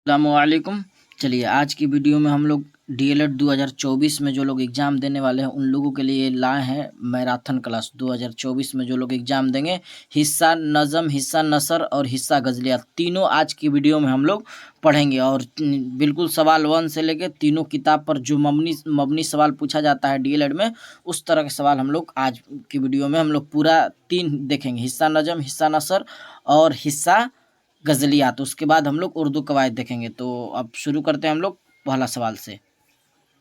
अस्सलामुअलैकुम। चलिए आज की वीडियो में हम लोग डीएलएड 2024 में जो लोग एग्ज़ाम देने वाले हैं उन लोगों के लिए लाए हैं मैराथन क्लास। 2024 में जो लोग एग्ज़ाम देंगे, हिस्सा नज़म, हिस्सा नसर और हिस्सा गज़लिया, तीनों आज की वीडियो में हम लोग पढ़ेंगे। और बिल्कुल सवाल 1 से लेकर तीनों किताब पर जो मबनी सवाल पूछा जाता है डीएलएड में, उस तरह के सवाल हम लोग आज की वीडियो में हम लोग पूरा 3 देखेंगे, हिस्सा नज़म, हिस्सा नसर और हिस्सा गज़लियात। उसके बाद हम लोग उर्दू कवायद देखेंगे। तो अब शुरू करते हैं हम लोग पहला सवाल से।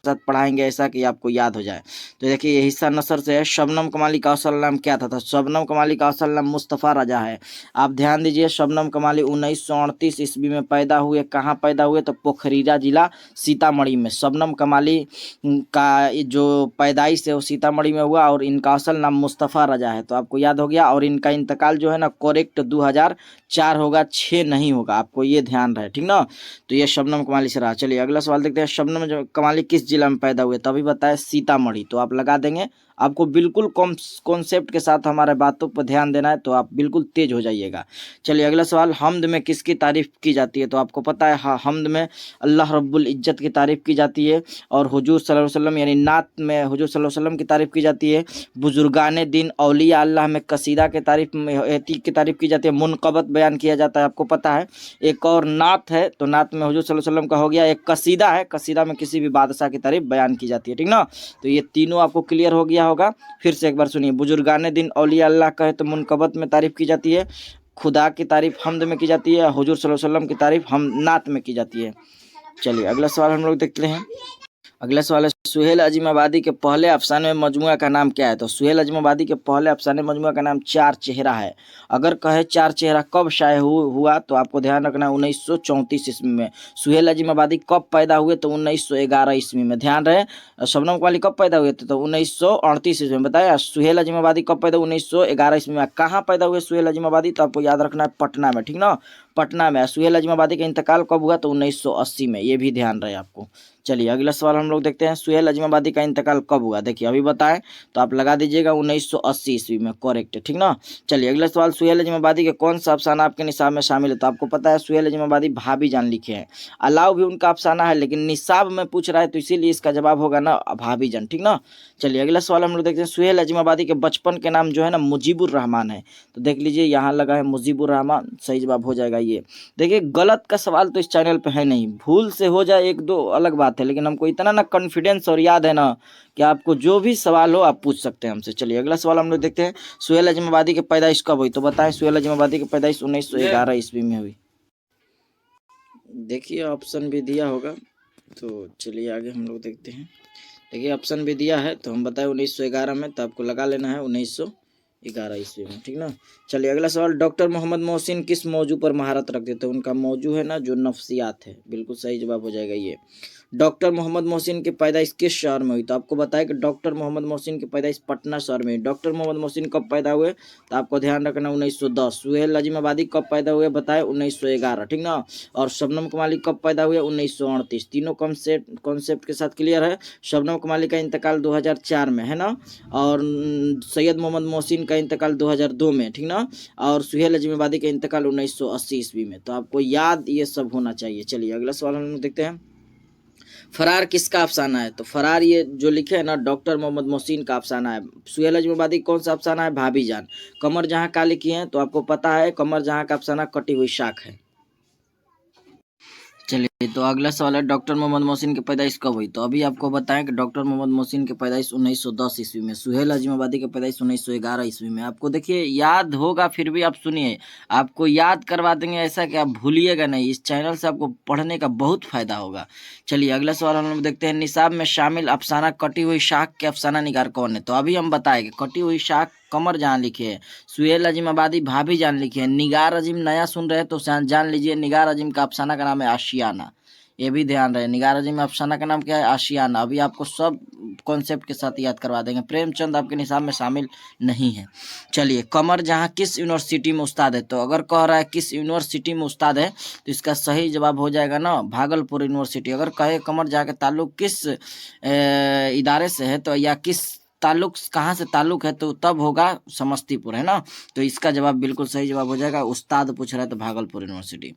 साथ पढ़ाएंगे ऐसा कि आपको याद हो जाए। तो देखिए ये हिस्सा नसर से है। शबनम कमाली का असल नाम क्या था? तो शबनम कमाली का असल नाम मुस्तफ़ा रजा है। आप ध्यान दीजिए, शबनम कमाली 1938 ईस्वी में पैदा हुए। कहाँ पैदा हुए? तो पोखरीजा जिला सीतामढ़ी में। शबनम कमाली का जो पैदाइश है वो सीतामढ़ी में हुआ और इनका असल नाम मुस्तफ़ा रजा है। तो आपको याद हो गया। और इनका इंतकाल जो है ना करेक्ट 2004 होगा, 6 नहीं होगा, आपको ये ध्यान रहे, ठीक ना। तो ये शबनम कमाली से रहा। चलिए अगला सवाल देखते हैं। शबनम कमाली किस जिला में पैदा हुए? तो अभी बताया सीतामढ़ी, तो आप लगा देंगे। आपको बिल्कुल कॉन्सेप्ट के साथ हमारे बातों पर ध्यान देना है, तो आप बिल्कुल तेज हो जाइएगा। चलिए अगला सवाल। हमद में किसकी तारीफ की जाती है? तो आपको पता है हमद में अल्लाह रब्बुल इज्जत की तारीफ की जाती है और हुजूर सल्लल्लाहु अलैहि वसल्लम यानी नात में हुजूर सल्लल्लाहु अलैहि वसल्लम की तारीफ की जाती है। बुजुर्गाने दिन औलिया अल्लाह में कसीदा की तारीफ की जाती है। मुनक़बत बयान किया जाता है, आपको पता है। एक और नात है, तो नात में हुजूर सल्लल्लाहु अलैहि वसल्लम का हो गया। एक कसीदा है, कसीदा में किसी भी बादशाह की तारीफ बयान की जाती है, ठीक ना। तो ये तीनों आपको क्लियर हो गया होगा। फिर से एक बार सुनिए। बुजुर्गाने दिन औलिया अल्लाह का है तो मुनक़बत में तारीफ की जाती है, खुदा की तारीफ हमद में की जाती है, हुजूर सल्लल्लाहु अलैहि वसल्लम की तारीफ हम नात में की जाती है। चलिए अगला सवाल हम लोग देखते हैं। अगला सवाल है, सुहेल अजीमाबादी के पहले अफसाने मजमुआ का नाम क्या है? तो सुहेल अजीमाबादी के पहले अफसाने मजमुआ का नाम चार चेहरा है। अगर कहे चार चेहरा कब शाये हुआ, तो आपको ध्यान रखना है 1934 ईस्वी में। सुहेल अजीमाबादी कब पैदा हुए? तो 1911 ईस्वी में। ध्यान रहे। शबनम कमाली कब पैदा हुए थे? तो 1938 ईस्वी में बताया। सुहेल अजीमाबादी कब पैदा? 1911 ईस्वी में। कहाँ पैदा हुए सुहेल अजीमाबादी? तो आपको याद रखना है पटना में, ठीक ना, पटना में। सुहेल अजीमाबादी का इंतकाल कब हुआ? तो 1980 में, ये भी ध्यान रहे आपको। चलिए अगला सवाल हम लोग देखते हैं। सुहेल अजीमाबादी का इंतकाल कब हुआ? देखिए अभी बताएं तो आप लगा दीजिएगा 1980 ईस्वी में, करेक्ट, ठीक ना। चलिए अगला सवाल। सुहेल अजीमाबादी के कौन सा अफसाना आपके निसाब में शामिल है? तो आपको पता है सुहेल अजीमाबादी भाभी जान लिखे हैं। अलाव भी उनका अफसाना है, लेकिन निसाब में पूछ रहा है तो इसीलिए इसका जवाब होगा ना भाभी जान, ठीक ना। चलिए अगला सवाल हम लोग देखते हैं। सुहेल अजीमाबादी के बचपन के नाम जो है ना मुजीबुर रहमान है। तो देख लीजिए यहाँ लगा है मुजीबुर रहमान, सही जवाब हो जाएगा ये। देखिए गलत का सवाल तो इस चैनल पे है नहीं, भूल से हो जाए एक दो अलग बात है, लेकिन हमको इतना ना कॉन्फिडेंस और याद है ना कि आपको जो भी सवाल हो आप पूछ सकते हैं हमसे। चलिए अगला सवाल हम लोग देखते हैं। सुहेल अजीमाबादी की पैदाइश कब हुई? तो बताएं। सुहेल अजीमाबादी की पैदाइश 1911 ईस्वी में हुई। देखिए ऑप्शन भी दिया होगा, तो चलिए आगे हम लोग देखते हैं। देखिए ऑप्शन भी दिया है, तो हम बताएं 1911 में, तो आपको लगा लेना है 1911 ईस्वी में, ठीक ना। चलिए अगला सवाल। डॉक्टर मोहम्मद मोहसिन किस मौजू पर महारत रखते थे? उनका मौजू है ना जो नफ्सियात है, बिल्कुल सही जवाब हो जाएगा ये। डॉक्टर मोहम्मद मोहसिन की पैदाइश किस शहर में हुई? तो आपको बताया कि डॉक्टर मोहम्मद मोहसिन की पैदाइश पटना शहर में हुई। डॉक्टर मोहम्मद मोहसिन कब पैदा हुए? तो आपको ध्यान रखना 1910। सुहेल अजीमाबादी कब पैदा हुए? बताए 1911, ठीक ना। और शबनम कमाली कब पैदा हुए? 1938। तीनों कॉन्सेप्ट के साथ क्लियर है। शबनम कमाली का इंतकाल 2004 में है ना, और सैयद मोहम्मद मोहसिन का इंतकाल 2002 में, ठीक ना। और सुहेल अजीमाबादी का इंतकाल 1980 ईस्वी में। तो आपको याद ये सब होना चाहिए। चलिए अगला सवाल हम लोग देखते हैं। फरार किसका अफसाना है? तो फरार ये जो लिखे है ना डॉक्टर मोहम्मद मोहसिन का अफसाना है। सुहेल अजमबादी कौन सा अफसाना है? भाभी जान। कमर जहां का लिखी है? तो आपको पता है कमर जहां का अफसाना कटी हुई शाख है। चलिए तो अगला सवाल है, डॉक्टर मोहम्मद मोहसिन की पैदाइश कब हुई? तो अभी आपको बताएं कि डॉक्टर मोहम्मद मोहसिन की पैदाइश 1910 ईस्वी में। सुहेल अजीमाबादी की पैदाइश 1911 ईस्वी में। आपको देखिए याद होगा, फिर भी आप सुनिए, आपको याद करवा देंगे ऐसा कि आप भूलिएगा नहीं। इस चैनल से आपको पढ़ने का बहुत फायदा होगा। चलिए अगला सवाल हम लोग देखते हैं। निसाब में शामिल अफसाना कटी हुई शाख के अफसाना निगार कौन है? तो अभी हम बताएंगे कटी हुई शाख कमर जहां लिखे है, सुहेल अजीमाबादी भाभी जान लिखे हैं, निगार अजीम नया सुन रहे हैं तो जान लीजिए निगार अजीम का अफसाना का नाम है आशियाना। ये भी ध्यान रहे, निगार अजीम अफसाना का नाम क्या है? आशियाना। अभी आपको सब कॉन्सेप्ट के साथ याद करवा देंगे। प्रेमचंद आपके निसाब में शामिल नहीं है। चलिए कमर जहां किस यूनिवर्सिटी में उस्ताद है? तो अगर कह रहा है किस यूनिवर्सिटी में उस्ताद है, तो इसका सही जवाब हो जाएगा ना भागलपुर यूनिवर्सिटी। अगर कहे कमर जहां के ताल्लुक किस इदारे से है, तो या किस ताल्लुक कहाँ से ताल्लुक है, तो तब होगा समस्तीपुर, है ना। तो इसका जवाब बिल्कुल सही जवाब हो जाएगा। उस्ताद पूछ रहा है तो भागलपुर यूनिवर्सिटी।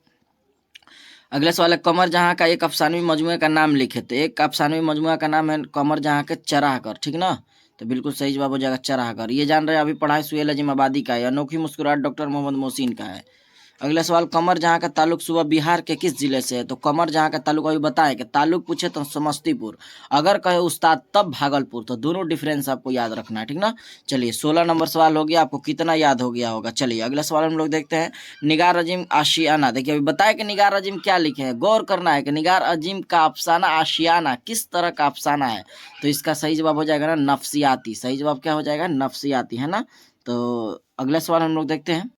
अगले सवाल है, कमर जहाँ का एक अफसानवी मजमुए का नाम लिखे। तो एक अफसानवी मजमुआ का नाम है कमर जहाँ के चराहकर, ठीक ना। तो बिल्कुल सही जवाब हो जाएगा चराहकर। ये जान रहे हैं, अभी पढ़ा है सुहेल अजीम आबादी का है। अनोखी मुस्कुराहट डॉक्टर मोहम्मद मोहसिन का है। अगला सवाल, कमर जहाँ का ताल्लुक सुबह बिहार के किस जिले से है। तो कमर जहाँ का ताल्लुक अभी बताए कि ताल्लुक पूछे तो समस्तीपुर, अगर कहे उस्ताद तब भागलपुर। तो दोनों डिफरेंस आपको याद रखना है, ठीक ना। चलिए 16 नंबर सवाल हो गया, आपको कितना याद हो गया होगा। चलिए अगला सवाल हम लोग देखते हैं, निगार अजीम आशियाना। देखिए अभी बताए कि निगार अजीम क्या लिखे हैं, गौर करना है कि निगार अजीम का अफसाना आशियाना किस तरह का अफसाना है। तो इसका सही जवाब हो जाएगा ना नफसियाती। सही जवाब क्या हो जाएगा, नफसियाती, है ना। तो अगला सवाल हम लोग देखते हैं,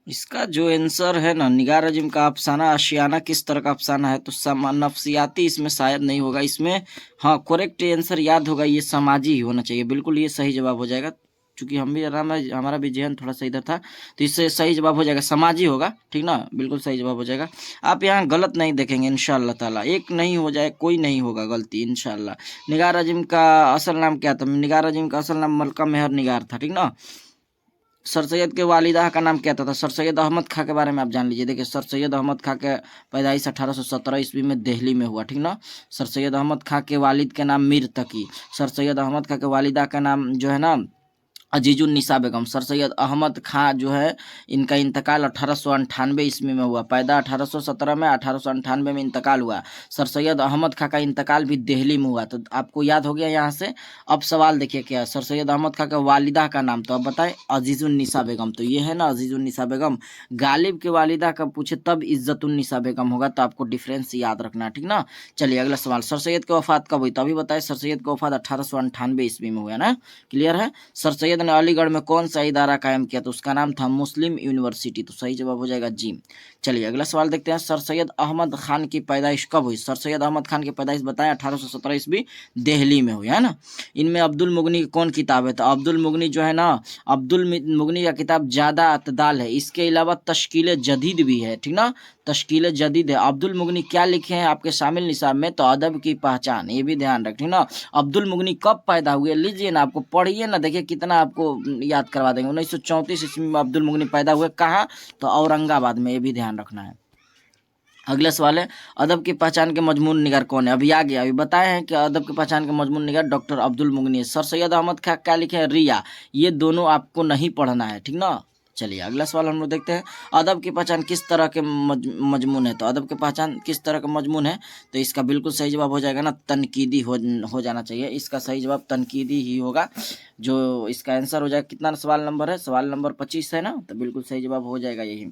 इसका जो आंसर है ना, निगार अजीम का अफसाना आशियाना किस तरह का अफसाना है। तो नफसियाती इसमें शायद नहीं होगा, इसमें हाँ करेक्ट आंसर याद होगा, ये समाजी ही होना चाहिए। बिल्कुल ये सही जवाब हो जाएगा, चूंकि हम भी हमारा भी जहन थोड़ा सा इधर था, तो इससे सही जवाब हो जाएगा समाजी होगा, ठीक ना। बिल्कुल सही जवाब हो जाएगा। आप यहाँ गलत नहीं देखेंगे इंशाअल्लाह ताला, एक नहीं हो जाए, कोई नहीं होगा गलती इंशाअल्लाह। निगार अजीम का असल नाम क्या था। निगार अजीम का असल नाम मलका मेहर निगार था, ठीक ना। सर सैयद के वालिदा का नाम क्या था। सर सैयद अहमद खां के बारे में आप जान लीजिए। देखिए सर सैयद अहमद खां के पैदाइश 1817 ईस्वी में दिल्ली में हुआ, ठीक ना। सर सैयद अहमद खां के वालिद के नाम मीर तकी। सर सैयद अहमद खां के वालिदा का नाम जो है ना अजीजुन निसा बेगम। सर सैयद अहमद खां जो है, इनका इंतकाल 1898 ईस्वी में हुआ। पैदा 1817 में, 1898 में इंतकाल हुआ। सर सैयद अहमद खां का इंतकाल भी दिल्ली में हुआ। तो आपको याद हो गया यहाँ से। अब सवाल देखिए क्या है, सर सैयद अहमद खां का वालिदा का नाम, तो अब बताएं अजीजुन निसा बेगम। तो ये है ना अजीजुन निसा बेगम। गालिब के वालिदा का पूछे तब इज्जतुन निसा बेगम होगा। तो आपको डिफरेंस याद रखना, ठीक ना। चलिए अगला सवाल, सर सैयद की वफात कब हुई। तो अभी बताए सर सैयद की वफात 1898 ईस्वी में हुआ ना, क्लियर है। सर सैयद ने अलीगढ़ में कौन सा इदारा कायम किया। तो उसका नाम था मुस्लिम यूनिवर्सिटी। तो सही जवाब हो जाएगा जी। चलिए अगला सवाल देखते हैं, सर सैयद अहमद खान की पैदाइश कब हुई। सर सैयद अहमद खान की पैदाइश बताएं 1817 ईस्वी दिल्ली में हुई, है ना। इनमें अब्दुल मुगनी की कौन किताब है। तो अब्दुल मुगनी जो है ना, अब्दुल मुगनी का किताब ज्यादा अतदाल है। इसके अलावा तश्कील जदीद भी है, ठीक ना। तश्कील जदीद है। अब्दुल मुगनी क्या लिखे हैं आपके शामिल निसाब में। तो अदब की पहचान, ये भी ध्यान रखें ना। अब्दुल मुगनी कब पैदा हुए, लीजिए ना, आपको पढ़िए ना, देखिए कितना आपको याद करवा देंगे। 1934 ईस्वी में अब्दुल मुगनी पैदा हुए, कहाँ। तो औरंगाबाद में, ये भी ध्यान रखना है। अगला सवाल है, अदब की पहचान के मजमून निगार कौन है। अभी आ गया, अभी बताए हैं कि अदब की पहचान के मजमून निगार डॉक्टर अब्दुल मुगनी है। सर सैयद अहमद खां क्या लिखे हैं, रिया। ये दोनों आपको नहीं पढ़ना है, ठीक ना। चलिए अगला सवाल हम लोग देखते हैं, अदब की पहचान किस तरह के मजमून है। तो अदब की पहचान किस तरह का मजमून है। तो इसका बिल्कुल सही जवाब हो जाएगा ना तनकीदी हो जाना चाहिए। इसका सही जवाब तनकीदी ही होगा। जो इसका आंसर हो जाएगा, कितना सवाल नंबर है, सवाल नंबर 25 है ना। तो बिल्कुल सही जवाब हो जाएगा यही,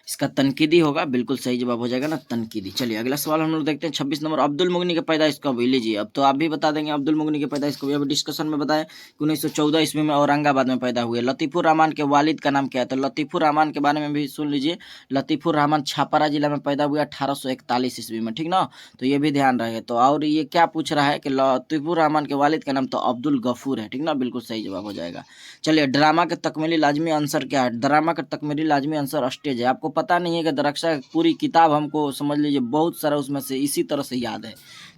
इसका तनकीदी होगा। बिल्कुल सही जवाब हो जाएगा ना तनकीदी। चलिए अगला सवाल हम लोग देखते हैं 26 नंबर, अब्दुल मुगनी की पैदाइश कब हुई। लीजिए अब तो आप भी बता देंगे अब्दुल मुगनी की पैदाइश कब हुई। अभी डिस्कशन में बताएं कि 1914 ईस्वी में औरंगाबाद में पैदा हुए। लतीफुर रहमान के वालिद का नाम क्या है। तो लतीफुर रहमान के बारे में भी सुन लीजिए। लतीफुर रहमान छापारा जिला में पैदा हुआ 1841 ईस्वी में, ठीक ना। तो ये भी ध्यान रहे। तो और ये क्या पूछ रहा है कि लतीफुर रहमान के वालिद का नाम तो अब्दुल गफूर है, ठीक ना। बिल्कुल सही जवाब हो जाएगा। चलिए ड्रामा के तकमीली लाजमी आंसर क्या है। ड्रामा का तकमीली लाजमी आंसर स्टेज है। आपको पता नहीं है कि दरक्षा पूरी किताब हमको समझ लीजिए बहुत सारा उसमें से इसी तरह से याद है।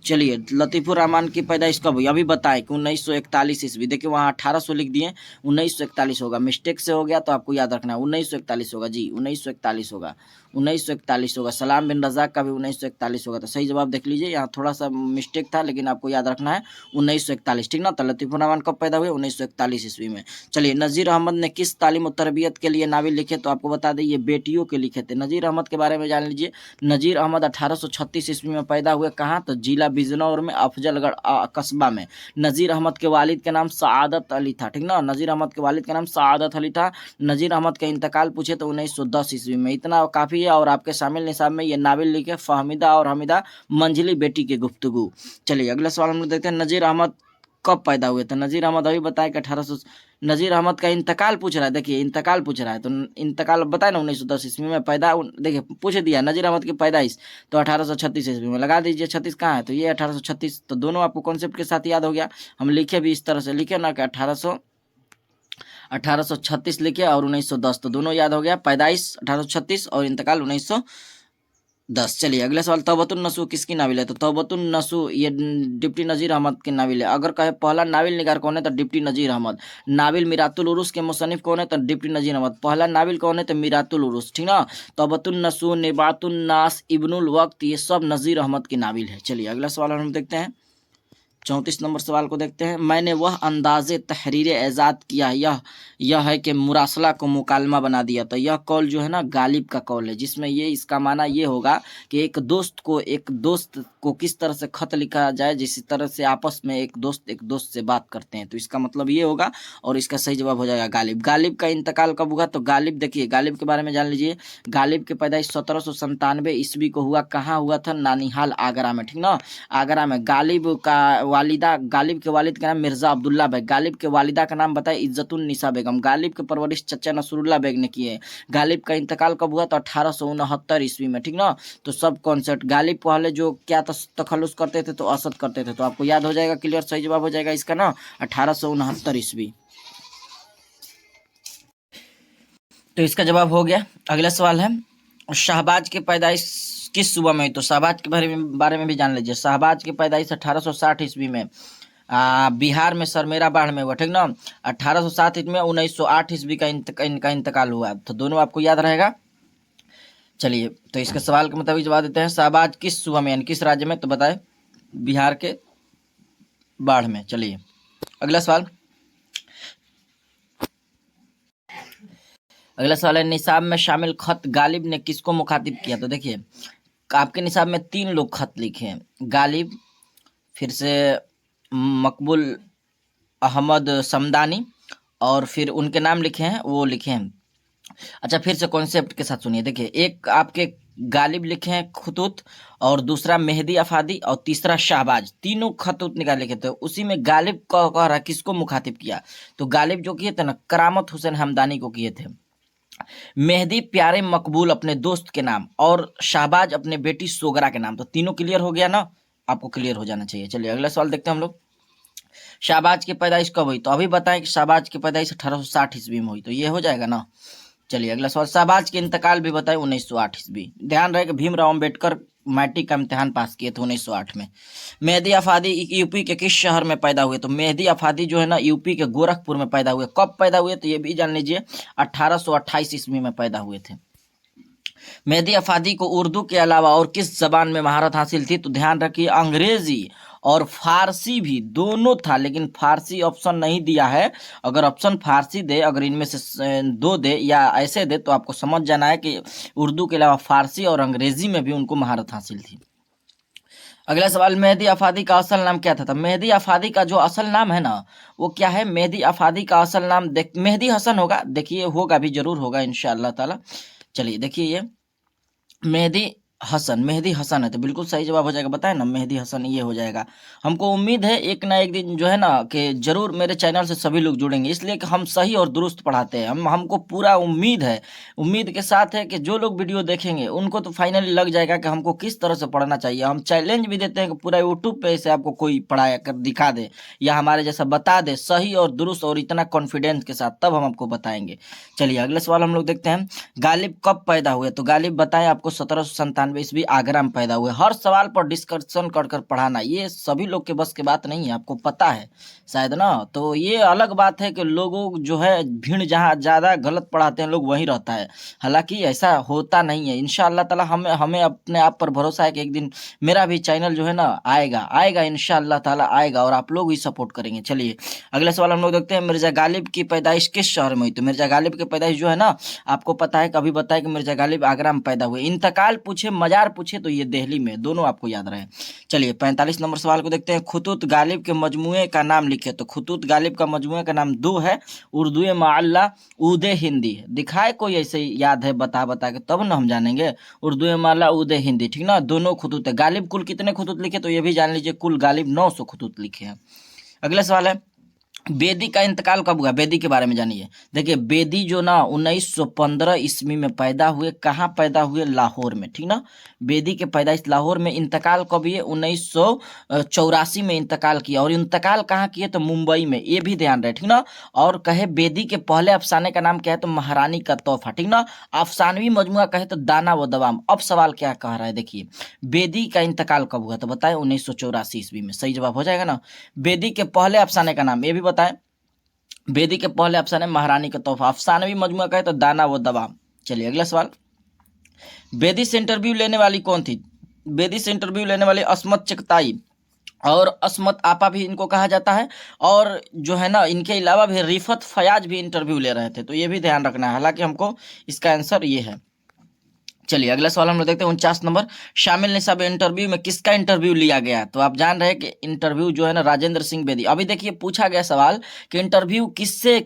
चलिए लतीफुर रहमान की पैदाइश कब हुई। अभी बताएं कि 1941 ईस्वी। देखिए वहाँ 1800 लिख दिए, 1941 होगा, मिस्टेक से हो गया तो आपको याद रखना है 1941 होगा जी, 1941 होगा, 1941 होगा। सलाम बिन रजाक का भी 1941 होगा। तो सही जवाब देख लीजिए, यहाँ थोड़ा सा मिस्टेक था लेकिन आपको याद रखना है 1941, ठीक ना। तो लतीफुर रहमान कब पैदा हुए, 1941 ईस्वी में। चलिए नज़ीर अहमद ने किस तालीम और तरबियत के लिए नावल लिखे। तो आपको बता दें ये बेटियों के लिखे थे। नज़ीर अहमद के बारे में जान लीजिए। नज़ीर अहमद 1836 ईस्वी में पैदा हुए, कहाँ। तो जिला बिजनौर में अफजलगढ़ कस्बा में। नज़ीर अहमद के वालिद का नाम सआदत अली था, ठीक ना। नज़ीर अहमद के वालिद का नाम सआदत अली था। नज़ीर अहमद का इंतकाल पूछे तो 1910 ईस्वी में। इतना काफ़ी है। और आपके शामिल निसाब में ये नावल लिखे फ़हमीदा और हमीदा मंझली बेटी की गुफ्तगू। चलिए अगला सवाल हम लोग देखते हैं, नज़ीर अहमद कब पैदा हुए। तो नज़ीर अहमद अभी बताया कि 1800। नज़ीर अहमद का इंतकाल पूछ रहा है, देखिए इंतकाल पूछ रहा है। तो इंतकाल बताए ना 1910 ईस्वी में पैदा। देखिए पूछ दिया नज़ीर अहमद की पैदाइश तो 1836 ईस्वी में। लगा दीजिए 36 कहाँ है, तो ये 1836। तो दोनों आपको कॉन्सेप्ट के साथ याद हो गया। हम लिखे भी इस तरह से लिखे ना कि 1836 लिखे और 1910, तो दोनों याद हो गया। पैदाइश 1836 और इंतकाल 1910। 10। चलिए अगला सवाल, तौबतुन नसू किसकी नाविल है? तो तौबतुन नसू ये डिप्टी नज़ीर अहमद की नाविल है। अगर कहे पहला नाविल निगार कौन है? तो डिप्टी नज़ीर अहमद। नाविल मिरातुल उरूस के मुसन्निफ कौन है? तो डिप्टी नज़ीर अहमद। पहला नाविल कौन है? तो मिरातुल उरूस, ठीक ना। तौबतुन नसू, निबातुन नास, इब्नुल वक्त, ये सब नज़ीर अहमद की नाविल है। चलिए अगला सवाल हम देखते हैं, 34 नंबर सवाल को देखते हैं। मैंने वह अंदाज़े तहरीर एजाद किया, यह है कि मुरासला को मुकालमा बना दिया। तो यह कौल जो है ना गालिब का कौल है, जिसमें ये इसका माना ये होगा कि एक दोस्त को किस तरह से खत लिखा जाए, जिस तरह से आपस में एक दोस्त से बात करते हैं, तो इसका मतलब ये होगा। और इसका सही जवाब हो जाएगा गालिब। गालिब का इंतकाल कब हुआ? तो गालिब, देखिए गालिब के बारे में जान लीजिए। गालिब की पैदाइश 1797 ईस्वी को हुआ। कहाँ हुआ था? नानिहाल, आगरा में, ठीक ना। आगरा में। गालिब के वालिद का नाम मिर्जा अब्दुल्ला बेग। गालिब के वालिदा का नाम बताए इज्जतुन निसा बेगम। गालिब के परवरिश चचा नसरुल्ला बेग ने की है। गालिब का इंतकाल कब हुआ? तो 1869 ईस्वी में, ठीक ना। तो सब कॉन्सेप्ट, गालिब पहले जो क्या तखल्लुस करते थे? तो असद करते थे। तो आपको याद हो जाएगा, क्लियर, सही जवाब हो जाएगा इसका ना 1869 ईस्वी। तो इसका जवाब हो गया। अगला सवाल है, शाहबाज की पैदाइश किस सूबा में हुई? तो शाहबाज के बारे में भी जान लीजिए। शाहबाज की पैदाइश 1860 ईस्वी में बिहार में सरमेरा बाढ़ में हुआ, ठीक ना। 1807 ईस्वी में, 1908 ईस्वी का इनका इंतकाल हुआ। तो दोनों आपको याद रहेगा। चलिए तो इसके सवाल के मुताबिक जवाब देते हैं। शाहबाज किस सूबा में यानी किस राज्य में? तो बताए बिहार के बाढ़ में। चलिए अगला सवाल, है, निसाब में शामिल खत गालिब ने किसको मुखातिब किया? तो देखिए आपके निसाब में 3 लोग खत लिखे हैं, गालिब, फिर से मकबूल अहमद समदानी, और फिर उनके नाम लिखे हैं, वो लिखे हैं। अच्छा फिर से कॉन्सेप्ट के साथ सुनिए। देखिए एक आपके गालिब लिखे हैं खतूत, और दूसरा मेहदी अफादी, और तीसरा शाहबाज, तीनों खतूत निकाल लिखे थे। उसी में गालिब कह रहा किसको मुखातिब किया? तो गालिब जो किए थे ना, करामत हुसैन हमदानी को किए थे। मेहदी प्यारे मकबूल अपने दोस्त के नाम, और शाहबाज अपने बेटी सोगरा के नाम। तो तीनों क्लियर हो गया ना, आपको क्लियर हो जाना चाहिए। चलिए अगला सवाल देखते हैं हम लोग। शाहबाज की पैदाइश कब हुई? तो अभी बताएं कि शाहबाज की पैदाइश 1860 ईस्वी में हुई। तो ये हो जाएगा ना। चलिए अगला सवाल, शाहबाज के इंतकाल भी बताएं 1908 ईस्वी। ध्यान रहे कि भीमराव अम्बेडकर मैट्रिक का इम्तिहान पास किए थे 1908 में। मेहदी अफादी यूपी के किस शहर में पैदा हुए? तो मेहदी अफादी जो है ना यूपी के गोरखपुर में पैदा हुए। कब पैदा हुए? तो ये भी जान लीजिए 1828 ईस्वी में पैदा हुए थे। मेहदी अफादी को उर्दू के अलावा और किस जबान में महारत हासिल थी? तो ध्यान रखिए अंग्रेजी और फारसी भी दोनों था, लेकिन फारसी ऑप्शन नहीं दिया है। अगर ऑप्शन फारसी दे, अगर इनमें से 2 दे या ऐसे दे, तो आपको समझ जाना है कि उर्दू के अलावा फारसी और अंग्रेजी में भी उनको महारत हासिल थी। अगला सवाल, मेहदी अफादी का असल नाम क्या था? तो मेहदी अफादी का जो असल नाम है ना, वो क्या है? मेहदी अफादी का असल नाम मेहदी हसन होगा। देखिए होगा भी, जरूर होगा इंशाअल्लाह ताला। चलिए देखिए ये मेहदी हसन है, तो बिल्कुल सही जवाब हो जाएगा। बताए ना मेहदी हसन, ये हो जाएगा। हमको उम्मीद है एक ना एक दिन जो है ना कि जरूर मेरे चैनल से सभी लोग जुड़ेंगे, इसलिए कि हम सही और दुरुस्त पढ़ाते हैं। हमको पूरा उम्मीद है, उम्मीद के साथ है कि जो लोग वीडियो देखेंगे उनको तो फाइनली लग जाएगा कि हमको किस तरह से पढ़ना चाहिए। हम चैलेंज भी देते हैं कि पूरा यूट्यूब पे से आपको कोई पढ़ाया कर दिखा दे या हमारे जैसा बता दे सही और दुरुस्त और इतना कॉन्फिडेंस के साथ, तब हम आपको बताएंगे। चलिए अगले सवाल हम लोग देखते हैं। गालिब कब पैदा हुए? तो गालिब बताएं आपको 1797 ईस्वी आगरा में पैदा हुए। हर सवाल पर डिस्कशन कर कर पढ़ाना ये सभी लोग के बस की बात नहीं है, आपको पता है शायद ना। तो ये अलग बात है कि लोगों जो है भीड़ जहाँ ज़्यादा गलत पढ़ाते हैं लोग वहीं रहता है, हालांकि ऐसा होता नहीं है। इंशाअल्लाह ताला हमें अपने आप पर भरोसा है कि एक दिन मेरा भी चैनल जो है ना आएगा इंशाअल्लाह ताला आएगा, और आप लोग भी सपोर्ट करेंगे। चलिए अगले सवाल हम लोग देखते हैं। मिर्जा गालिब की पैदाइश किस शहर में हुई? तो मिर्जा गालिब की पैदाइश जो है ना, आपको पता है, कभी बताया कि मिर्जा गालिब आगरा में पैदा हुए। इंतकाल पूछे, मजार पूछे, तो ये दिल्ली में, दोनों आपको याद रहे। चलिए 45 नंबर सवाल को देखते हैं। खुतूत गालिब के मजमुए का नाम लिखे। तो खुतूत गालिब का मजमुए का नाम 2 है, उर्दू माल्ला, उदे हिंदी है। दिखाए कोई ऐसे याद है? बता के तब ना हम जानेंगे। उर्दू माल्ला, उदे हिंदी, ठीक ना। दोनों खुतूत है। गालिब कुल कितने खुतूत लिखे? तो ये भी जान लीजिए कुल गालिब 900 खुतूत लिखे हैं। अगला सवाल है, बेदी का इंतकाल कब हुआ, बेदी के बारे में जानिए। देखिए बेदी जो ना 1915 ईस्वी में पैदा हुए, कहाँ पैदा हुए, लाहौर में, ठीक ना। बेदी के पैदाइश लाहौर में, इंतकाल कब हुए, 1984 में इंतकाल किया। और इंतकाल कहाँ किए, तो मुंबई में, ये भी ध्यान रहे, ठीक ना। और कहे बेदी के पहले अफसाने का नाम क्या है, तो महारानी का तोहफा, ठीक ना। अफसानवी मजमुआ कहे तो दाना व दवाम। अब सवाल क्या कह रहा है, देखिए बेदी का इंतकाल कब हुआ, तो बताए 1984 ईस्वी में, सही जवाब हो जाएगा ना। बेदी के पहले अफसाने का नाम ये भी बताएं। बेदी के पहले अफसाने महारानी का तोहफा, अफसानवी मजमुआ कहे तो दाना व दवाम। चलिए अगला सवाल। बेदी से इंटरव्यू लेने वाली कौन थी, बेदी से इंटरव्यू लेने वाली अस्मत चगताई और अस्मत आपा भी इनको कहा जाता है। और जो है ना, इनके अलावा भी रिफत फयाज भी इंटरव्यू ले रहे थे, तो ये भी ध्यान रखना है। हालांकि हमको इसका आंसर ये है। चलिए अगला सवाल हम लोग देखते हैं 49 नंबर। शामिल निसाब इंटरव्यू में किसका इंटरव्यू लिया गया, तो आप जान रहे हैं कि इंटरव्यू जो है ना राजेंद्र सिंह बेदी। अभी देखिए पूछा गया सवाल कि इंटरव्यू किससे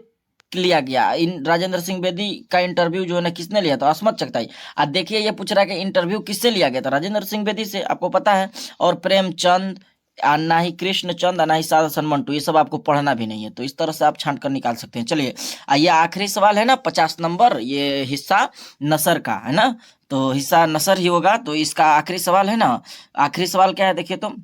लिया गया, इन राजेंद्र सिंह बेदी का इंटरव्यू जो है ना किसने लिया, तो अस्मत चगताई। आज देखिए ये पूछ रहा है कि इंटरव्यू किससे लिया गया, तो राजेंद्र सिंह बेदी से, आपको पता है। और प्रेमचंद, ना ही कृष्णचंद, ना ही सादा सन मंटू, ये सब आपको पढ़ना भी नहीं है, तो इस तरह से आप छांट कर निकाल सकते हैं। चलिए ये आखिरी सवाल है ना 50 नंबर, ये हिस्सा नसर का है ना, तो हिस्सा नसर ही होगा। तो इसका आखिरी सवाल है ना, आखिरी सवाल क्या है देखिए, तो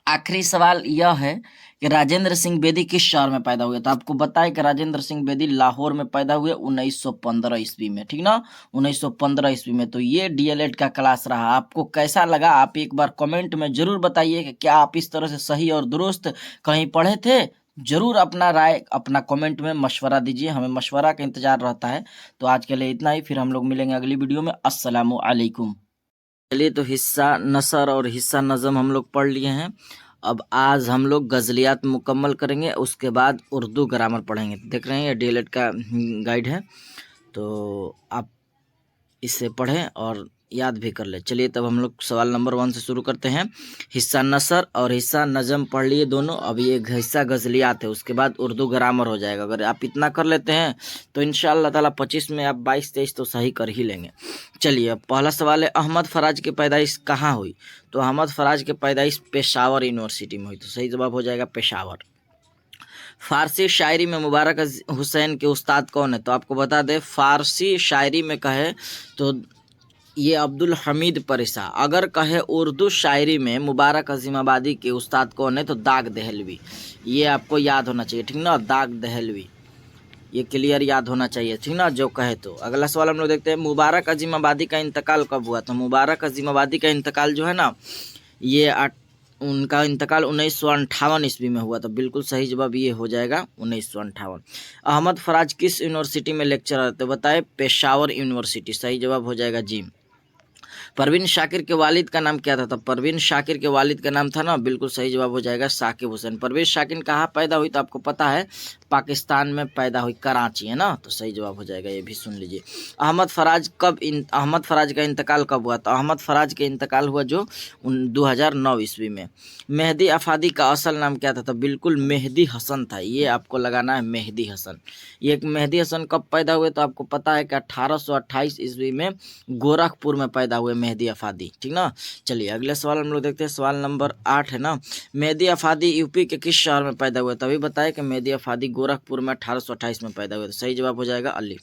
आखिरी सवाल यह है कि राजेंद्र सिंह बेदी किस शहर में पैदा हुए, तो आपको बताएं कि राजेंद्र सिंह बेदी लाहौर में पैदा हुए 1915 ईस्वी में, ठीक ना, 1915 ईस्वी में। तो ये डीएलएड का क्लास रहा, आपको कैसा लगा आप एक बार कमेंट में जरूर बताइए कि क्या आप इस तरह से सही और दुरुस्त कहीं पढ़े थे। जरूर अपना राय, अपना कमेंट में मशवरा दीजिए, हमें मशवरा का इंतजार रहता है। तो आज के लिए इतना ही, फिर हम लोग मिलेंगे अगली वीडियो में। अस्सलामु अलैकुम। चलिए तो हिस्सा नसर और हिस्सा नज़म हम लोग पढ़ लिए हैं। अब आज हम लोग गज़लियात मुकम्मल करेंगे, उसके बाद उर्दू ग्रामर पढ़ेंगे। देख रहे हैं ये डीएलएड का गाइड है, तो आप इसे पढ़ें और याद भी कर ले। चलिए तब हम लोग सवाल नंबर 1 से शुरू करते हैं। हिस्सा नसर और हिस्सा नज़म पढ़ लिए दोनों, अभी एक हिस्सा गज़लियात है, उसके बाद उर्दू ग्रामर हो जाएगा। अगर आप इतना कर लेते हैं तो इंशाअल्लाह ताला 25 में आप 22-23 तो सही कर ही लेंगे। चलिए अब पहला सवाल है, अहमद फराज की पैदाइश कहाँ हुई, तो अहमद फराज की पैदाइश पेशावर यूनिवर्सिटी में हुई, तो सही जवाब हो जाएगा पेशावर। फारसी शायरी में मुबारक हुसैन के उस्ताद कौन है, तो आपको बता दें फारसी शायरी में कहे तो ये अब्दुल हमीद परिसा। अगर कहे उर्दू शायरी में मुबारक अजीमाबादी के उस्ताद कौन है, तो दाग दहलवी। ये आपको याद होना चाहिए, ठीक ना, दाग दहलवी, ये क्लियर याद होना चाहिए, ठीक ना, जो कहे तो। अगला सवाल हम लोग देखते हैं, मुबारक अजीमाबादी का इंतकाल कब हुआ, तो मुबारक अजीमाबादी का इंतकाल जो है ना, ये उनका इंतकाल 1958 ईस्वी में हुआ, तो बिल्कुल सही जवाब ये हो जाएगा 1958। अहमद फराज किस यूनिवर्सिटी में लेक्चरर, तो बताए पेशावर यूनिवर्सिटी, सही जवाब हो जाएगा जी। परवीन शाकिर के वालिद का नाम क्या था, तो परवीन शाकिर के वालिद का नाम था ना, बिल्कुल सही जवाब हो जाएगा साकिब हुसैन। परवीन शाकिर कहाँ पैदा हुई, तो आपको पता है पाकिस्तान में पैदा हुई, कराची है ना, तो सही जवाब हो जाएगा, ये भी सुन लीजिए। अहमद फराज का इंतकाल कब हुआ, तो अहमद फराज का इंतकाल हुआ जो 2009 ईस्वी में। मेहदी अफादी का असल नाम क्या था, तो बिल्कुल मेहदी हसन था, ये आपको लगाना है मेहदी हसन। ये मेहदी हसन कब पैदा हुए, तो आपको पता है कि 1828 ईस्वी में गोरखपुर में पैदा हुए मेहदी अफादी, ठीक ना। चलिए अगले सवाल हम लोग देखते हैं, सवाल नंबर 8 है ना, मेहदी अफादी यूपी के किस शहर में पैदा हुए, तभी बताए कि मेहदी अफादी गोरखपुर में 1828 में पैदा हुए, तो सही जवाब हो जाएगा अलीफ।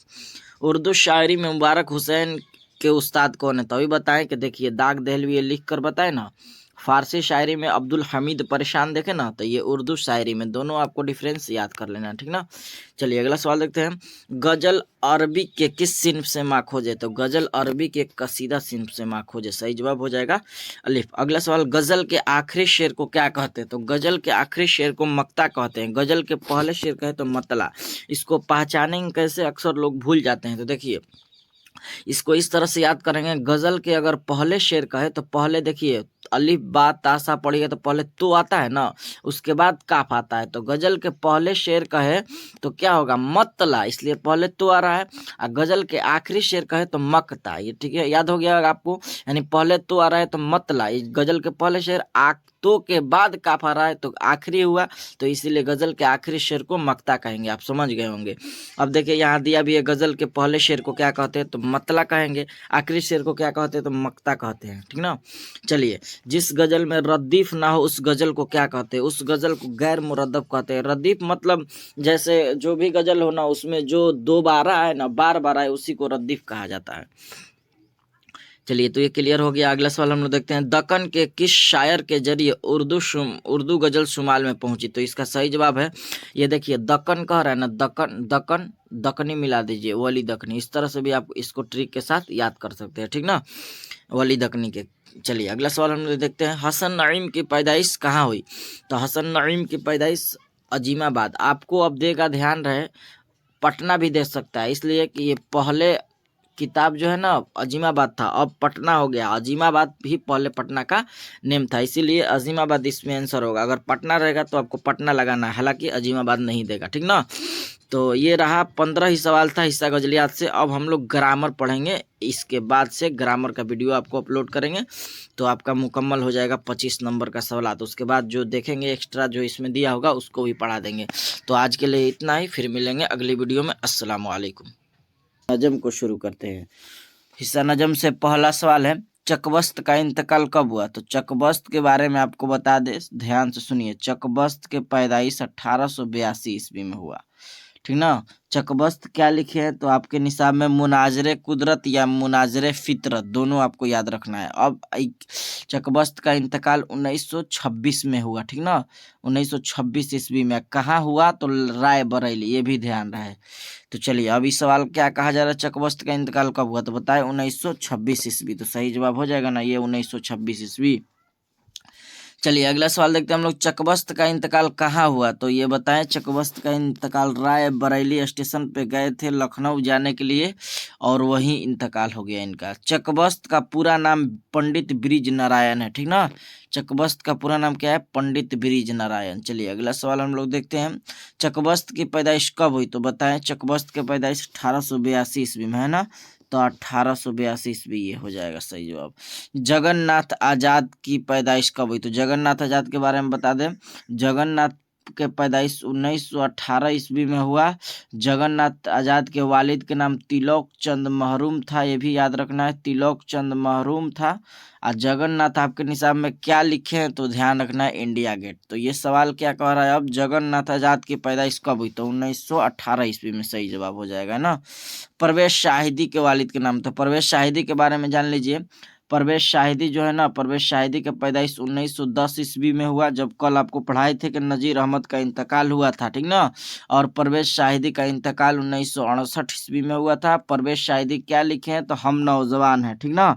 उर्दू शायरी में मुबारक हुसैन के उस्ताद कौन है, तभी बताएं कि देखिए दाग दहलवी लिख कर बताए ना। फारसी शायरी में अब्दुल हमीद परेशान, देखे ना, तो ये उर्दू शायरी में, दोनों आपको डिफरेंस याद कर लेना, ठीक ना। चलिए अगला सवाल देखते हैं, गजल अरबी के किस सिन्फ से माखोजे, तो गजल अरबी के कसीदा सिन्फ से माखोजे, सही जवाब हो जाएगा अलिफ। अगला सवाल, गजल के आखिरी शेर को क्या कहते हैं, तो गजल के आखिरी शेर को मक्ता कहते हैं। गजल के पहले शेर कहे तो मतला। इसको पहचानेंगे कैसे, अक्सर लोग भूल जाते हैं, तो देखिए इसको इस तरह से याद करेंगे, गजल के अगर पहले शेर कहे तो पहले देखिए अलिफ बा तासा पढ़िए तो पहले तो आता है ना, उसके बाद काफ आता है। तो गजल के पहले शेर कहे तो क्या होगा, मतला, इसलिए पहले तो आ रहा है। और गजल के आखिरी शेर कहे तो मकता, ये ठीक है, याद हो गया आपको, यानी पहले तो आ रहा है तो मतला, गजल के पहले शेर तो के बाद काफ आ रहा है तो आखिरी हुआ, तो इसीलिए गजल के आखिरी शेर को मक्ता कहेंगे। आप समझ गए होंगे। अब देखिए यहाँ दिया भी है, गजल के पहले शेर को क्या कहते हैं तो मतला कहेंगे, आखिरी शेर को क्या कहते हैं तो मक्ता कहते हैं, ठीक ना। चलिए, जिस गजल में रद्दीफ ना हो उस गजल को क्या कहते हैं, उस गजल को गैर मुरद्दफ कहते हैं। रद्दीफ मतलब जैसे जो भी गजल हो ना उसमें जो दोबारा है ना, बार बार आए, उसी को रद्दीफ कहा जाता है। चलिए, तो ये क्लियर हो गया। अगला सवाल हम लोग देखते हैं, दक्कन के किस शायर के जरिए उर्दू गजल शुमाल में पहुंची, तो इसका सही जवाब है, ये देखिए दक्कन कह रहा है ना, दक्कन दक्कन दक्कनी मिला दीजिए, वली दक्कनी, इस तरह से भी आप इसको ट्रिक के साथ याद कर सकते हैं, ठीक ना, वली दक्कनी के। चलिए अगला सवाल हम लोग देखते हैं, हसन नईम की पैदाइश कहाँ हुई, तो हसन नईम की पैदाइश अजीमाबाद। आपको अब देगा ध्यान रहे, पटना भी दे सकता है, इसलिए कि ये पहले किताब जो है ना अजीमाबाद था, अब पटना हो गया। अजीमाबाद भी पहले पटना का नेम था, इसीलिए अजीमाबाद इसमें आंसर होगा। अगर पटना रहेगा तो आपको पटना लगाना है, हालांकि अजीमाबाद नहीं देगा, ठीक ना। तो ये रहा 15 ही सवाल था हिस्सा गजलियात से। अब हम लोग ग्रामर पढ़ेंगे, इसके बाद से ग्रामर का वीडियो आपको अपलोड करेंगे, तो आपका मुकम्मल हो जाएगा 25 नंबर का सवाल। तो उसके बाद जो देखेंगे एक्स्ट्रा जो इसमें दिया होगा उसको भी पढ़ा देंगे। तो आज के लिए इतना ही, फिर मिलेंगे अगली वीडियो में। अस्सलाम वालेकुम। नजम को शुरू करते हैं। हिस्सा नजम से पहला सवाल है, चकबस्त का इंतकाल कब हुआ, तो चकबस्त के बारे में आपको बता दे, ध्यान से सुनिए। चकबस्त के पैदाइश 1882 ईस्वी में हुआ, ठीक ना। चकबस्त क्या लिखे हैं तो आपके निसाब में मुनाजरे कुदरत या मुनाजरे फितरत, दोनों आपको याद रखना है। अब चकबस्त का इंतकाल 1926 में हुआ, ठीक ना, 1926 ईस्वी में। कहाँ हुआ तो राय बरेली, ये भी ध्यान रहे। तो चलिए, अब इस सवाल क्या कहा जा रहा है, चकबस्त का इंतकाल कब हुआ, तो बताए 1926 ईस्वी। तो सही जवाब हो जाएगा ना ये 1926 ईस्वी। चलिए अगला सवाल देखते हैं हम लोग, चकबस्त का इंतकाल कहाँ हुआ, तो ये बताएं। चकबस्त का इंतकाल राय बरेली स्टेशन पे गए थे लखनऊ जाने के लिए, और वहीं इंतकाल हो गया इनका। चकबस्त का पूरा नाम पंडित ब्रिज नारायण है, ठीक ना। चकबस्त का पूरा नाम क्या है, पंडित ब्रिज नारायण। चलिए अगला सवाल हम लोग देखते हैं, चकबस्त की पैदाइश कब हुई, तो बताएं। चकबस्त की पैदाइश 1882 ईस्वी में है ना, तो 1882 ईस्वी ये हो जाएगा सही जवाब। जगन्नाथ आजाद की पैदाइश कब हुई, तो जगन्नाथ आजाद के बारे में बता दें। जगन्नाथ के पैदाइश 1918 ईस्वी में हुआ। जगन्नाथ आजाद के वालिद के नाम तिलोक चंद महरूम था, ये भी याद रखना है, तिलोक चंद महरूम था। और जगन्नाथ आपके निशान में क्या लिखे हैं तो ध्यान रखना है, इंडिया गेट। तो ये सवाल क्या कह रहा है, अब जगन्नाथ आजाद की पैदाइश कब हुई, तो 1918 ईस्वी में सही जवाब हो जाएगा ना। परवेश शाहिदी के वालिद के नाम, तो परवेश शाहिदी के बारे में जान लीजिए। परवेश शाहिदी जो है ना, परवेश शाहिदी का पैदाइश 1910 ईस्वी में हुआ, जब कल आपको पढ़ाए थे कि नजीर अहमद का इंतकाल हुआ था, ठीक ना। और परवेश शाहिदी का इंतकाल 1968 ईस्वी में हुआ था। परवेश शाहिदी क्या लिखे हैं तो हम नौजवान हैं, ठीक ना।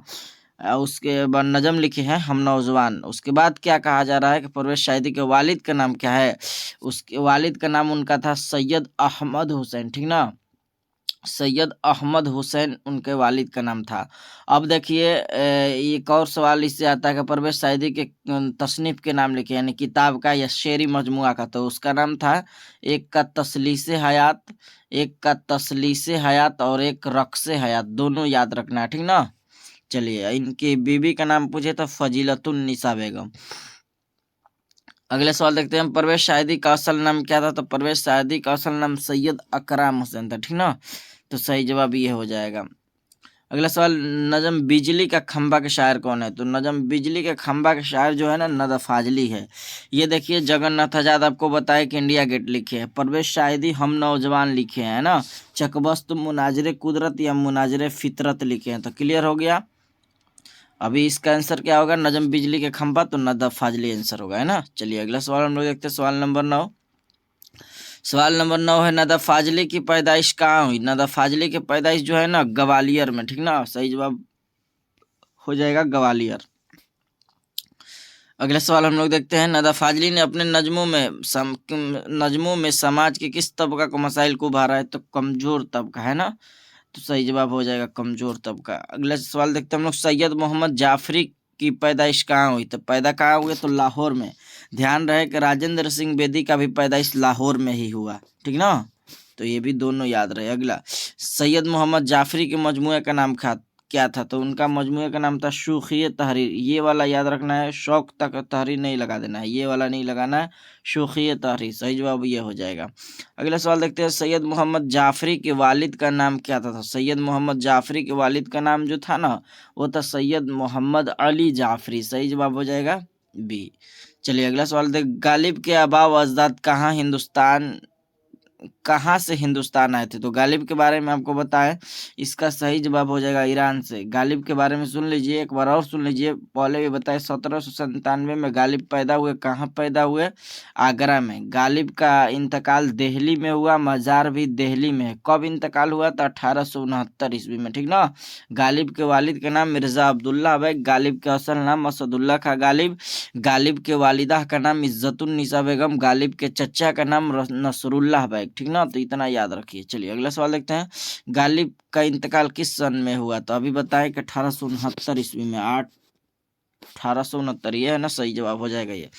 उसके बाद नजम लिखे हैं हम नौजवान। उसके बाद क्या कहा जा रहा है कि परवेश शाहिदी के वालिद का नाम क्या है, उसके वालिद का नाम उनका था सैयद अहमद हुसैन, ठीक ना। सैयद अहमद हुसैन उनके वालिद का नाम था। अब देखिए एक और सवाल इससे आता है कि परवेश साइदी के तसनीफ के नाम लिखे, यानी किताब का या शेरी मजमुआ का, तो उसका नाम था, एक का तसलीसे हयात, एक का तसलीसे हयात और एक रक्से हयात, दोनों याद रखना है, ठीक ना। चलिए, इनकी बीबी का नाम पूछे तो फजीलतुन निसा बेगम। अगले सवाल देखते हैं, परवेश साइदी का असल नाम क्या था, तो परवेश साइदी का असल नाम सैयद अकराम हुसैन था, ठीक ना। तो सही जवाब ये हो जाएगा। अगला सवाल, नजम बिजली का खंबा के शायर कौन है, तो नजम बिजली के खंबा के शायर जो है ना नदा फाजली है। ये देखिए, जगन्नाथ आजाद आपको बताया कि इंडिया गेट लिखे हैं, परवेश शाहिदी हम नौजवान लिखे हैं ना, चकबस्त मुनाजरे कुदरत या मुनाजरे फितरत लिखे हैं। तो क्लियर हो गया। अभी इसका आंसर क्या होगा, नजम बिजली के खंबा, तो नदा फाजली आंसर होगा, है ना। चलिए अगला सवाल हम लोग देखते हैं, सवाल नंबर 9। सवाल नंबर 9 है, नदा फाजली की पैदाइश कहाँ हुई, नदा फाजली की पैदाइश जो है ना ग्वालियर में, ठीक ना। सही जवाब हो जाएगा ग्वालियर। अगला सवाल हम लोग देखते हैं, नदा फाजली ने अपने नज्मों में समाज के किस तबका को मसाइल को उभारा है, तो कमजोर तबका, है ना। तो सही जवाब हो जाएगा कमजोर तबका। अगला सवाल देखते हैं हम लोग, सैयद मोहम्मद जाफरी की पैदाइश कहाँ हुई, तो पैदा कहाँ हुए तो लाहौर में। ध्यान रहे कि राजेंद्र सिंह बेदी का भी पैदाइश लाहौर में ही हुआ, ठीक ना। तो ये भी दोनों याद रहे। अगला, सैयद मोहम्मद जाफरी के मजमुए का नाम क्या था? तो उनका मजमूए का नाम था शूखिए तहरीर। ये वाला याद रखना है, शौक तक तहरीर नहीं लगा देना है, ये वाला नहीं लगाना है, शूखिए तहरीर। सही जवाब ये हो जाएगा। अगला सवाल देखते हैं, सैयद मोहम्मद जाफरी के वालिद का नाम क्या था? तो सैयद मोहम्मद जाफरी के वालिद का नाम जो था ना, वो था सैयद मोहम्मद अली जाफरी। सही जवाब हो जाएगा बी। चलिए अगला सवाल देख, गालिब के आबा व अजदाद कहाँ से हिंदुस्तान आए थे? तो गालिब के बारे में आपको बताएं, इसका सही जवाब हो जाएगा ईरान से। गालिब के बारे में सुन लीजिए, एक बार और सुन लीजिए, पहले भी बताए 1797 में गालिब पैदा हुए। कहाँ पैदा हुए? आगरा में। गालिब का इंतकाल दिल्ली में हुआ, मज़ार भी दिल्ली में है। कब इंतकाल हुआ था? 1869 ईस्वी में, ठीक ना। गालिब के वालिद का नाम मिर्ज़ा अब्दुल्ला बैग, गालिब का असल नाम असदुल्ला खा गालिब, गालिब के वालिदा का नाम इज्जतुन्निसा बेगम, गालिब के चचा का नाम नसरुल्लाह बैग, ठीक ना। तो इतना याद रखिए। चलिए अगला सवाल देखते हैं, गालिब का इंतकाल किस सन में हुआ? तो अभी बताएं कि 1869 ईस्वी में। 1869, ये है ना, सही जवाब हो जाएगा ये।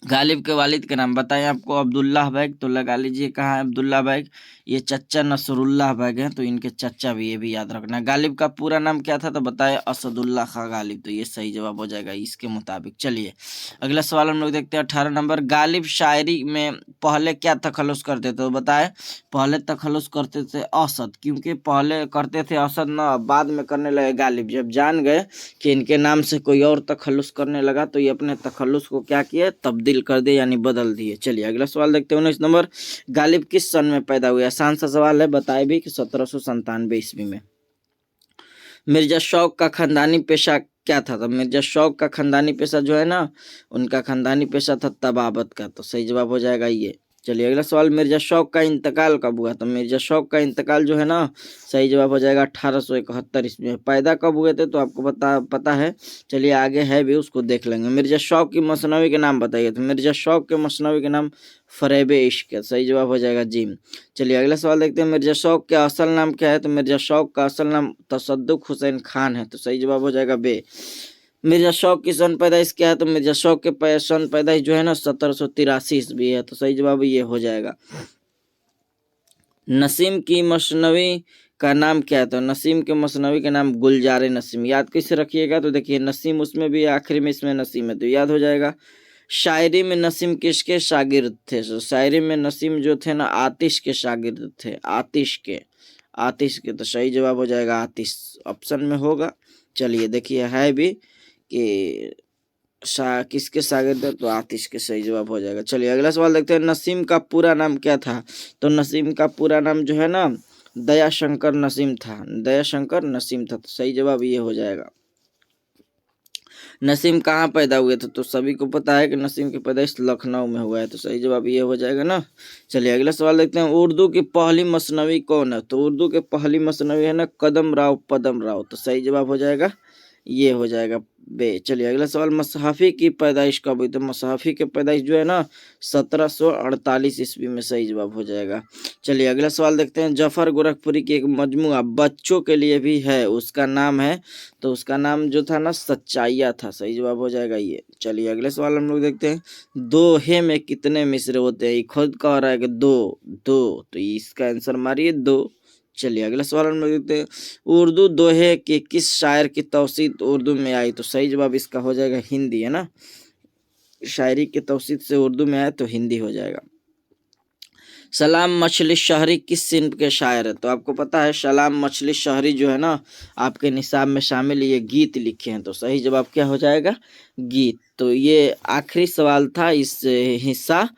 गालिब के वालिद के नाम बताएं आपको, अब्दुल्लाह बैग, तो लगा लीजिए कहाँ है अब्दुल्ला बैग, ये चचा नसरुल्लाह बैग हैं, तो इनके चचा भी, ये भी याद रखना। गालिब का पूरा नाम क्या था? तो बताएं असदुल्ला खा गालिब, तो ये सही जवाब हो जाएगा इसके मुताबिक। चलिए अगला सवाल हम लोग देखते हैं 18 नंबर, गालिब शायरी में पहले क्या तखल्लुस करते थे? तो बताएं, पहले तखल्लुस करते थे औसत, क्योंकि पहले करते थे औसत ना, बाद में करने लगे गालिब। जब जान गए कि इनके नाम से कोई और तखल्लुस करने लगा, तो ये अपने तखल्लुस को क्या किए? तब्दील कर दे, यानी बदल दिए। चलिए अगला सवाल देखते हैं 19 नंबर, गालिब किस सन में पैदा हुए? आसान सा सवाल है, बताए भी कि 1797 ईस्वी में। मिर्जा शौक का खानदानी पेशा क्या था? तो मिर्जा शौक का खानदानी पेशा जो है ना, उनका खानदानी पेशा था तबाबत का, तो सही जवाब हो जाएगा ये। चलिए अगला सवाल, मिर्जा शौक का इंतकाल कब हुआ? तो मिर्जा शौक का इंतकाल जो है ना, सही जवाब हो जाएगा 1871 ईस्वी में। पैदा कब हुए थे? तो आपको पता है, चलिए आगे है भी, उसको देख लेंगे। मिर्जा शौक की मसनवी के नाम बताइए। तो मिर्जा शौक के मसनवी के नाम फरेब इश्क है, सही जवाब हो जाएगा जी। चलिए अगला सवाल देखते हैं, मिर्जा शौक का असल नाम क्या है? तो मिर्जा शौक का असल नाम तसद्दुक हुसैन खान है, तो सही जवाब हो जाएगा बे। मिर्जा शौक की सन पैदाइश क्या है? तो मिर्जा शौक के सन पैदाइश जो है ना, 1783 ईस्वी है, तो सही जवाब ये हो जाएगा। नसीम की मसनवी का नाम क्या है? तो नसीम के मसनवी का नाम गुलजार नसीम। याद कैसे रखिएगा? तो देखिए, नसीम उसमें भी आखिरी में, इसमें नसीम है, तो याद हो जाएगा। शायरी में नसीम किसके शागिर्द थे? तो शायरी में नसीम जो थे ना, आतिश के शागिर्द थे, आतिश के, तो सही जवाब हो जाएगा आतिश, ऑप्शन में होगा। चलिए देखिए है भी कि किसके शागिर्द है, तो आतिश के, सही जवाब हो जाएगा। चलिए अगला सवाल देखते हैं, नसीम का पूरा नाम क्या था? तो नसीम का पूरा नाम जो है ना, दयाशंकर नसीम था, दयाशंकर नसीम था, तो सही जवाब ये हो जाएगा। नसीम कहाँ पैदा हुए थे? तो सभी को पता है कि नसीम की पैदाइश लखनऊ में हुआ है, तो सही जवाब ये हो जाएगा ना। चलिए अगला सवाल देखते हैं, उर्दू की पहली मसनवी कौन है? तो उर्दू की पहली मसनवी है ना, कदम राव पदम राव, तो सही जवाब हो जाएगा, ये हो जाएगा बे। चलिए अगला सवाल, मसहफ़ी की पैदाइश कब हुई? तो मसहफ़ी की पैदाइश जो है ना, 1748 ईस्वी में, सही जवाब हो जाएगा। चलिए अगला सवाल देखते हैं, जफ़र गोरखपुरी की एक मजमुआ बच्चों के लिए भी है, उसका नाम है, तो उसका नाम जो था ना, सच्चाइया था, सही जवाब हो जाएगा ये। चलिए अगले सवाल हम लोग देखते हैं, दोहे में कितने मिसरे होते हैं? ये खुद कह रहा है कि दो, तो इसका आंसर मारिए 2। चलिए अगला सवाल हम लोग देखते हैं, उर्दू दोहे के किस शायर की तौसीत उर्दू में आई? तो सही जवाब इसका हो जाएगा हिंदी, है ना। शायरी की तौसीत से उर्दू में आए तो हिंदी हो जाएगा। सलाम मछली शहरी किस सिंध के शायर है? तो आपको पता है, सलाम मछली शहरी जो है ना, आपके निसाब में शामिल, ये गीत लिखे हैं, तो सही जवाब क्या हो जाएगा? गीत। तो ये आखिरी सवाल था इस हिस्सा